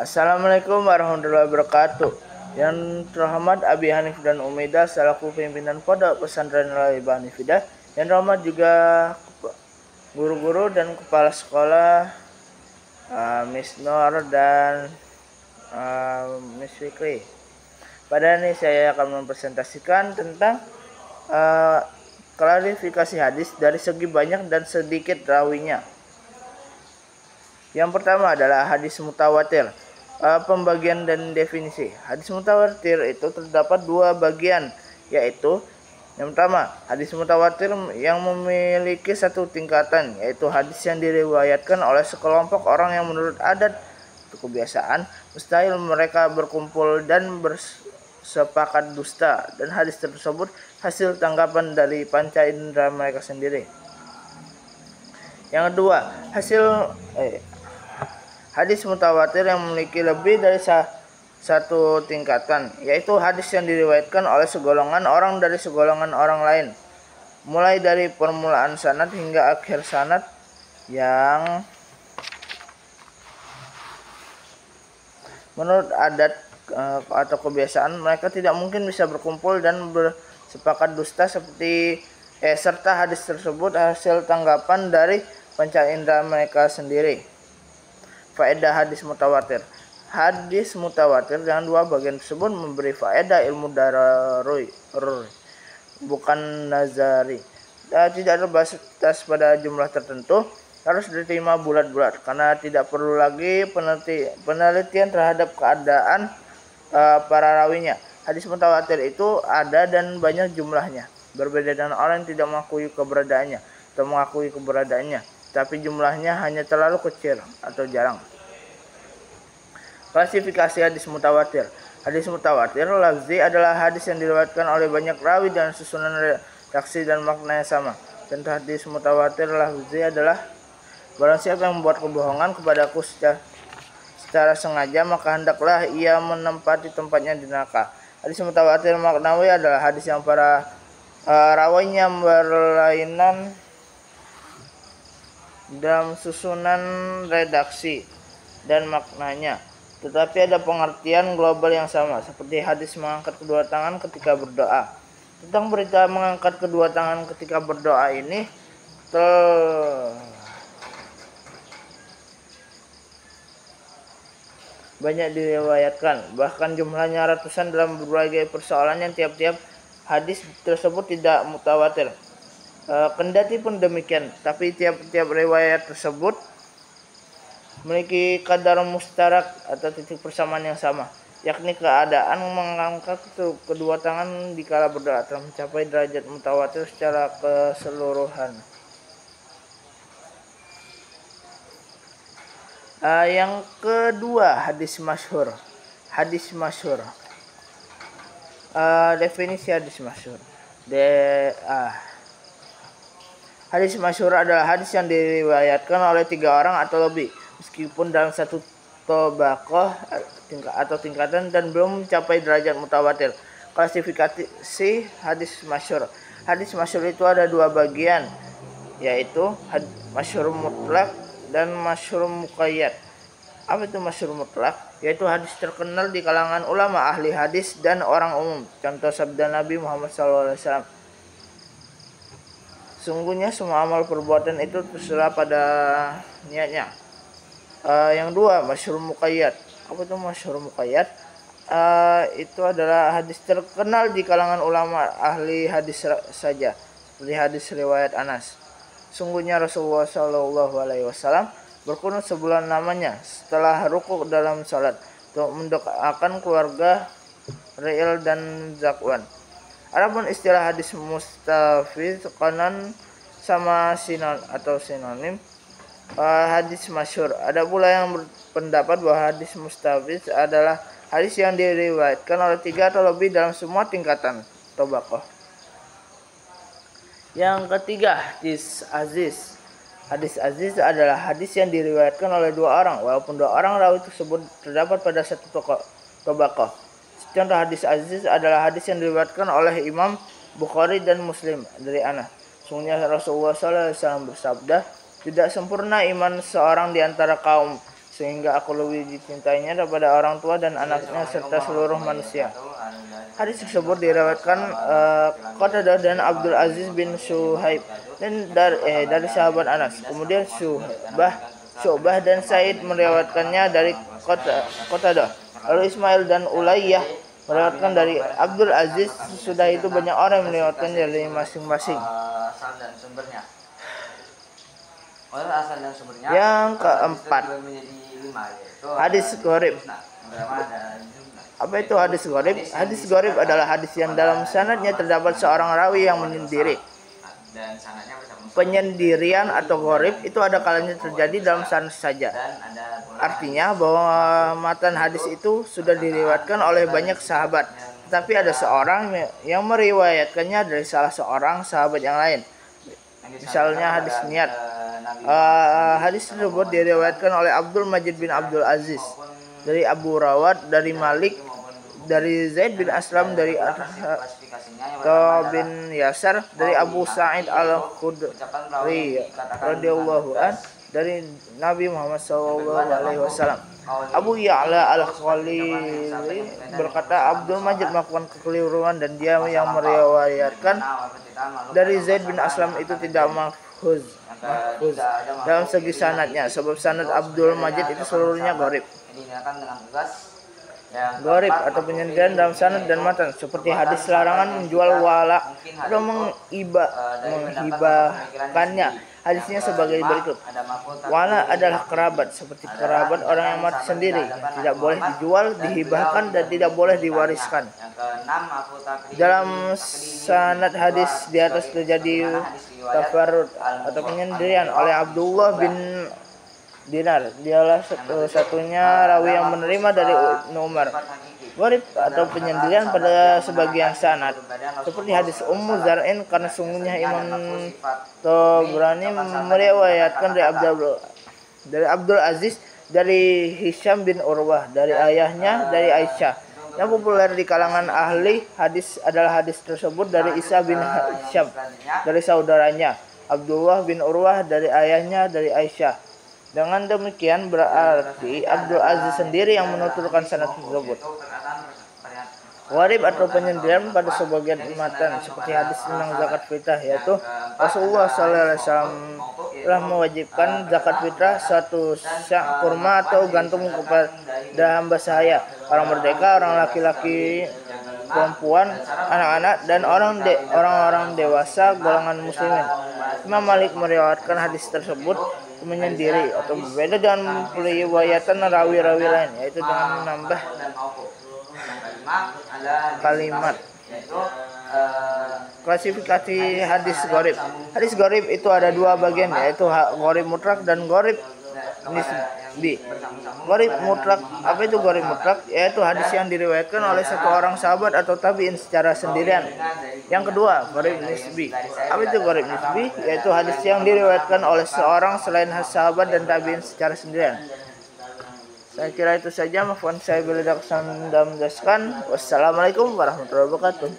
Assalamualaikum warahmatullahi wabarakatuh. Yang terhormat Abi Hanif dan Umidah selaku pimpinan Pondok Pesantren Al-Ibah Hanifidah. Yang terhormat juga guru-guru dan kepala sekolah, Miss Nur dan Miss Fikri. Pada ini saya akan mempresentasikan tentang klarifikasi hadis dari segi banyak dan sedikit rawinya. Yang pertama adalah hadis mutawatir. Pembagian dan definisi. Hadis mutawatir itu terdapat dua bagian, yaitu yang pertama, hadis mutawatir yang memiliki satu tingkatan, yaitu hadis yang diriwayatkan oleh sekelompok orang yang menurut adat atau kebiasaan mustahil mereka berkumpul dan bersepakat dusta, dan hadis tersebut hasil tanggapan dari panca indera mereka sendiri. Yang kedua, hadis mutawatir yang memiliki lebih dari satu tingkatan, yaitu hadis yang diriwayatkan oleh segolongan orang dari segolongan orang lain, mulai dari permulaan sanad hingga akhir sanad, yang menurut adat atau kebiasaan mereka tidak mungkin bisa berkumpul dan bersepakat dusta serta hadis tersebut hasil tanggapan dari panca indera mereka sendiri. Faedah hadis mutawatir. Hadis mutawatir dengan dua bagian tersebut memberi faedah ilmu daruri, bukan nazari. Tidak terbatas pada jumlah tertentu, harus diterima bulat-bulat karena tidak perlu lagi penelitian terhadap keadaan para rawinya. Hadis mutawatir itu ada dan banyak jumlahnya, berbeda dengan orang yang tidak mengakui keberadaannya atau mengakui keberadaannya, tapi jumlahnya hanya terlalu kecil atau jarang. Klasifikasi hadis mutawatir. Hadis mutawatir lafzi adalah hadis yang diriwayatkan oleh banyak rawi dan susunan redaksi dan maknanya sama. Contoh hadis mutawatir lafzi adalah: barang siapa yang membuat kebohongan kepadaku secara sengaja, maka hendaklah ia menempati tempatnya di neraka. Hadis mutawatir maknawi adalah hadis yang para rawinya berlainan dalam susunan redaksi dan maknanya, tetapi ada pengertian global yang sama, seperti hadis mengangkat kedua tangan ketika berdoa. Tentang berita mengangkat kedua tangan ketika berdoa ini banyak diriwayatkan, bahkan jumlahnya ratusan dalam berbagai persoalan yang tiap-tiap hadis tersebut tidak mutawatir. Kendati pun demikian, tapi tiap-tiap riwayat tersebut memiliki kadar mustarak atau titik persamaan yang sama, yakni keadaan mengangkat kedua tangan dikala berdoa telah mencapai derajat mutawatir secara keseluruhan. Yang kedua, hadis masyhur. Hadis masyhur. Definisi hadis masyhur. Hadis masyhur adalah hadis yang diriwayatkan oleh 3 orang atau lebih, meskipun dalam satu tobaqoh atau tingkatan, dan belum mencapai derajat mutawatir. Klasifikasi hadis masyhur. Hadis masyhur itu ada dua bagian, yaitu masyhur mutlak dan masyhur muqayyad. Apa itu masyhur mutlak? Yaitu hadis terkenal di kalangan ulama ahli hadis dan orang umum. Contoh sabda Nabi Muhammad SAW: sungguhnya semua amal perbuatan itu terserah pada niatnya. Yang dua, masyhur muqayyad. Apa itu masyhur muqayyad? Itu adalah hadis terkenal di kalangan ulama ahli hadis saja, seperti hadis riwayat Anas. Sungguhnya Rasulullah SAW berkunut sebulan lamanya setelah rukuk dalam salat untuk mendoakan keluarga Ra'il dan Zakwan. Adapun istilah hadis mustafiz konon sama sinonim hadis masyhur. Ada pula yang berpendapat bahwa hadis mustafiz adalah hadis yang diriwayatkan oleh 3 atau lebih dalam semua tingkatan tobaqoh. Yang ketiga, hadis aziz. Hadis aziz adalah hadis yang diriwayatkan oleh 2 orang, walaupun 2 orang rawi tersebut terdapat pada satu tobaqoh. Contoh hadis aziz adalah hadis yang diriwayatkan oleh Imam Bukhari dan Muslim dari Anas. Sungguhnya Rasulullah SAW bersabda, tidak sempurna iman seorang di antara kaum sehingga aku lebih dicintainya daripada orang tua dan anaknya serta seluruh manusia. Hadis tersebut diriwayatkan Qatadah dan Abdul Aziz bin Suhaib dan dari sahabat Anas. Kemudian Syu'bah dan Said meriwayatkannya dari Qatadah. Lalu Ismail dan Ulayyah meriwayatkan dari Abdul Aziz. Sudah itu banyak orang yang meriwayatkan dari masing-masing. Yang keempat, hadis gharib. Apa itu hadis gharib? Hadis gharib adalah hadis yang dalam sanadnya terdapat seorang rawi yang menyendiri. Penyendirian atau gharib itu ada kalanya terjadi dalam sanad saja. Artinya bahwa matan hadis itu sudah diriwayatkan oleh banyak sahabat, tetapi ada seorang yang meriwayatkannya dari salah seorang sahabat yang lain. Misalnya hadis niat. Hadis tersebut diriwayatkan oleh Abdul Majid bin Abdul Aziz, dari Abu Rawat, dari Malik, dari Zaid bin Aslam, dari Atha bin Yasar, dari Abu Sa'id al-Khudri radhiyallahu an, dari Nabi Muhammad SAW. Abu Ya'la al-Khalili berkata, Abdul Majid melakukan kekeliruan dan dia yang meriwayatkan dari Zaid bin Aslam itu tidak mahfuz dalam segi sanadnya, sebab sanad Abdul Majid itu seluruhnya gharib. Gharib atau penyendirian dalam sanad dan matan, seperti hadis larangan menjual wala atau menghibahkannya. Hadisnya sebagai berikut. Wala adalah kerabat, seperti kerabat orang yang mati sendiri, yang tidak boleh dijual, dihibahkan, dan tidak boleh diwariskan. Dalam sanad hadis di atas terjadi tafarrud atau penyendirian oleh Abdullah bin Dinar. Dialah satu-satunya rawi yang menerima dari Ibnu Umar. Gharib atau penyendirian pada sebagian sanad, seperti hadis Ummu Zar'in, karena sungguhnya Imam Tabrani meriwayatkan dari Abdul Aziz, dari Hisham bin Urwah, dari ayahnya, dari Aisyah. Yang populer di kalangan ahli hadis adalah hadis tersebut dari Isa bin Hisham, dari saudaranya Abdullah bin Urwah, dari ayahnya, dari Aisyah. Dengan demikian berarti Abdul Aziz sendiri yang menuturkan sanad tersebut. Gharib atau penyendirian pada sebagian matan, seperti hadis tentang zakat fitrah, yaitu Rasulullah SAW telah mewajibkan zakat fitrah satu syak kurma atau gantung kepada hamba sahaya, orang merdeka, orang laki-laki, perempuan, anak-anak, dan orang-orang dewasa golongan muslimin. Imam Malik meriwayatkan hadis tersebut menyendiri atau berbeda dengan periwayatan rawi-rawi lain, yaitu dengan menambah kalimat. Klasifikasi hadis gharib. Hadis gharib itu ada dua bagian, yaitu gharib mutlak dan gharib nisbi. Gharib mutlak, apa itu gharib mutlak? Yaitu hadis yang diriwayatkan oleh satu orang sahabat atau tabi'in secara sendirian. Yang kedua, gharib nisbi. Apa itu gharib nisbi? Yaitu hadis yang diriwayatkan oleh seorang selain sahabat dan tabi'in secara sendirian. Saya kira itu saja. Mohon saya bila tidak bisa menjelaskan. Wassalamualaikum warahmatullahi wabarakatuh.